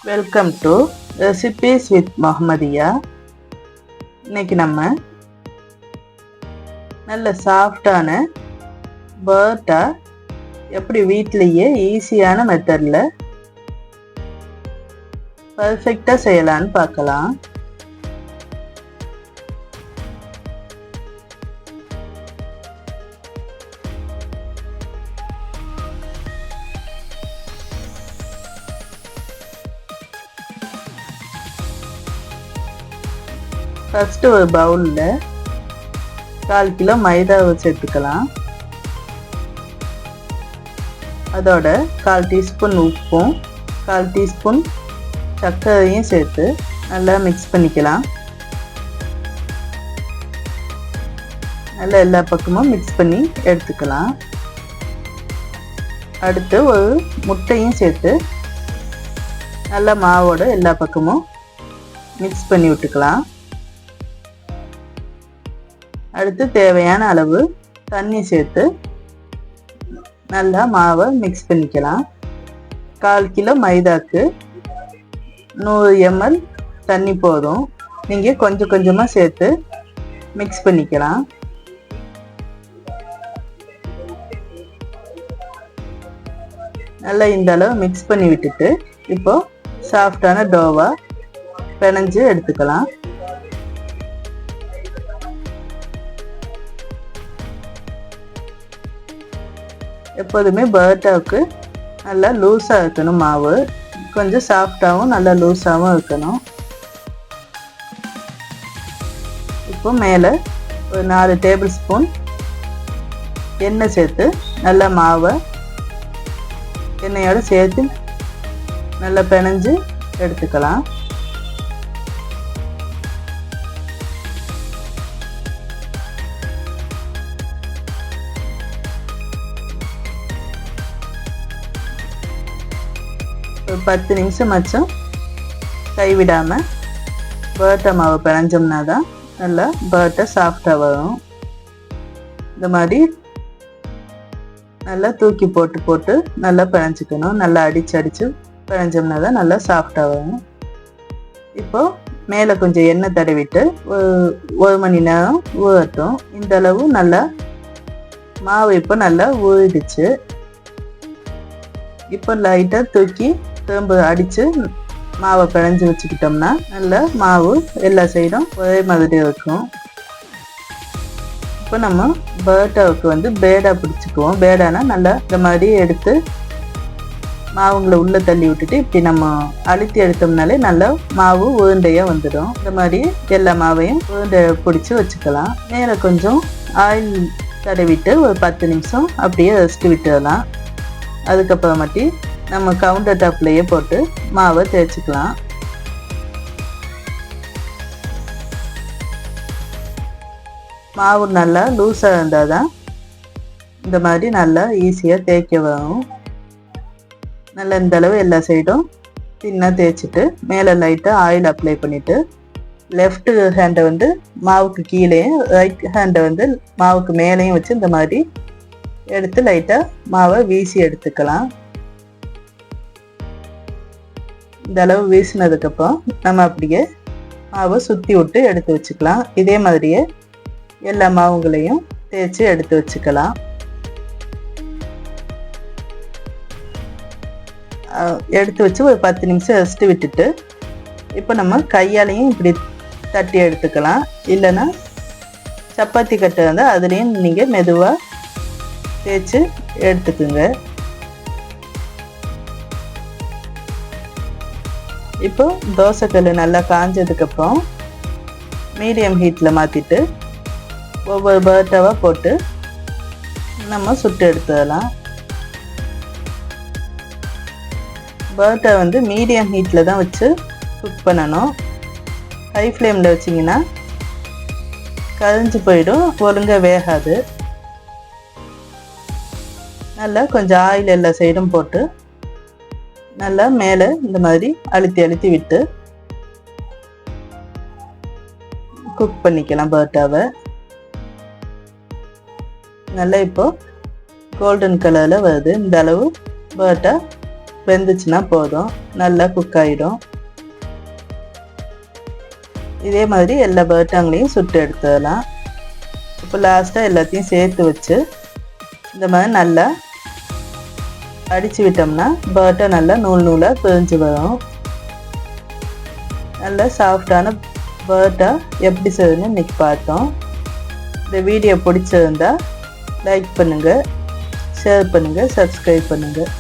Welcome to recipes with Muhammadiya. இன்னைக்கு நம்ம நல்ல சாஃப்டான பரோட்டா எப்படி வீட்டிலேயே ஈஸியான மெத்தடில் பர்ஃபெக்டாக செய்யலான்னு பார்க்கலாம். ஃபஸ்ட்டு ஒரு பவுலில் 1/4 கிலோ மைதாவை சேர்த்துக்கலாம். அதோட 1/4 டீஸ்பூன் உப்பும் 1/4 டீஸ்பூன் சர்க்கரையும் சேர்த்து நல்லா மிக்ஸ் பண்ணிக்கலாம். நல்லா எல்லா பக்கமும் மிக்ஸ் பண்ணி எடுத்துக்கலாம். அடுத்து ஒரு முட்டையும் சேர்த்து நல்லா மாவோட எல்லா பக்கமும் மிக்ஸ் பண்ணி விட்டுக்கலாம். அடுத்து தேவையான அளவு தண்ணி சேர்த்து நல்லா மாவை மிக்ஸ் பண்ணிக்கலாம். 1/4 கிலோ மைதாக்கு 100 ml தண்ணி போதும். நீங்கள் கொஞ்சம் கொஞ்சமாக சேர்த்து மிக்ஸ் பண்ணிக்கலாம். நல்லா இந்த அளவு மிக்ஸ் பண்ணி விட்டுட்டு இப்போ சாஃப்டான டோவா பிணைஞ்சு எடுத்துக்கலாம். எப்போதுமே பரோட்டாவுக்கு நல்லா லூஸாக இருக்கணும், மாவு கொஞ்சம் சாஃப்டாகவும் நல்லா லூஸாகவும் இருக்கணும். இப்போ மேலே ஒரு 4 டேபிள் ஸ்பூன் எண்ணெய் சேர்த்து நல்லா மாவை எண்ணெயோடு சேர்த்து நல்லா பிணைஞ்சு எடுத்துக்கலாம். ஒரு 10 நிமிஷமாச்சும் கைவிடாமல் பரோட்டா மாவு பிணைஞ்சோம்னா தான் நல்லா பரோட்டா சாஃப்டாக வரும். இந்த மாதிரி நல்லா தூக்கி போட்டு போட்டு நல்லா பிணைஞ்சிக்கணும். நல்லா அடித்து பிணைஞ்சோம்னா தான் நல்லா சாஃப்டாக வரும். இப்போது மேலே கொஞ்சம் எண்ணெய் தடவிட்டு 1 மணி நேரம் ஊறட்டும். இந்த அளவு நல்லா மாவு இப்போ நல்லா ஊறிடுச்சு. இப்போ லைட்டாக தூக்கி திரும்ப அடித்து மாவை பிணைஞ்சு வச்சுக்கிட்டோம்னா நல்லா மாவு எல்லா சைடும் ஒரே மாதிரி இருக்கும். இப்போ நம்ம பரோட்டாவுக்கு பேடா பிடிச்சிக்குவோம். பேடானா நல்லா இந்த மாதிரி எடுத்து மாவுங்களை உள்ளே தள்ளி விட்டுட்டு இப்படி நம்ம அழுத்தி எடுத்தோம்னாலே நல்லா மாவு உருண்டையாக வந்துடும். இந்த மாதிரி எல்லா மாவையும் உருண்டை பிடிச்சி வச்சுக்கலாம். மேலே கொஞ்சம் ஆயில் தடவிட்டு ஒரு 10 நிமிஷம் அப்படியே ரெஸ்ட் விட்டுடலாம். அதுக்கப்புறமாட்டி நம்ம கவுண்டர் டாப்லேயே போட்டு மாவை தேய்ச்சிக்கலாம். மாவு நல்லா லூஸாக இருந்தால் தான் இந்த மாதிரி நல்லா ஈஸியாக தேய்க்க வரும். நல்லா இந்த அளவு எல்லா சைடும் தின்னாக தேய்ச்சிட்டு மேலே லைட்டாக ஆயில் அப்ளை பண்ணிவிட்டு லெஃப்ட் ஹேண்டை மாவுக்கு கீழேயும் ரைட் ஹேண்டை மாவுக்கு மேலேயும் வச்சு இந்த மாதிரி எடுத்து லைட்டாக மாவை வீசி எடுத்துக்கலாம். இந்த அளவு வீசினதுக்கப்புறம் நம்ம அப்படியே மாவை சுற்றி விட்டு எடுத்து வச்சுக்கலாம். இதே மாதிரியே எல்லா மாவுங்களையும் தேய்ச்சி எடுத்து வச்சுக்கலாம். எடுத்து வச்சு ஒரு 10 நிமிஷம் ரெஸ்ட் விட்டுட்டு இப்போ நம்ம கையாலையும் இப்படி தட்டி எடுத்துக்கலாம். இல்லைன்னா சப்பாத்தி கட்டை இருந்தால் அதுலேயும் நீங்கள் மெதுவாக தேய்ச்சி எடுத்துக்குங்க. இப்போ தோசைக்கல் நல்லா காஞ்சதுக்கப்புறம் மீடியம் ஹீட்டில் மாற்றிட்டு ஒவ்வொரு பரோட்டாவாக போட்டு நம்ம சுட்டு எடுத்துடலாம். பரோட்டா மீடியம் ஹீட்டில் தான் வச்சு குக் பண்ணணும். ஹை ஃப்ளேமில் வச்சிங்கன்னா கரிஞ்சு போயிடும், ஒழுங்காக வேகாது. நல்லா கொஞ்சம் ஆயில் எல்லா சைடும் போட்டு நல்லா மேலே இந்த மாதிரி அழுத்தி விட்டு குக் பண்ணிக்கலாம் பரோட்டாவை. நல்லா இப்போ கோல்டன் கலரில் வருது. இந்த அளவு பரோட்டா வெந்துச்சுன்னா போதும், நல்லா குக் ஆகிடும். இதே மாதிரி எல்லா பரோட்டாங்களையும் சுட்டு எடுத்துடலாம். இப்போ லாஸ்ட்டாக எல்லாத்தையும் சேர்த்து வச்சு இந்த மாதிரி நல்லா அடித்து விட்டோம்னா பரோட்டா நல்லா நூல் நூலாக பிரிஞ்சு வரும். நல்லா சாஃப்டான பரோட்டா எப்படி செய்யணும்னு இன்றைக்கி பார்த்தோம். இந்த வீடியோ பிடிச்சிருந்தா லைக் பண்ணுங்கள், ஷேர் பண்ணுங்கள், சப்ஸ்கிரைப் பண்ணுங்கள்.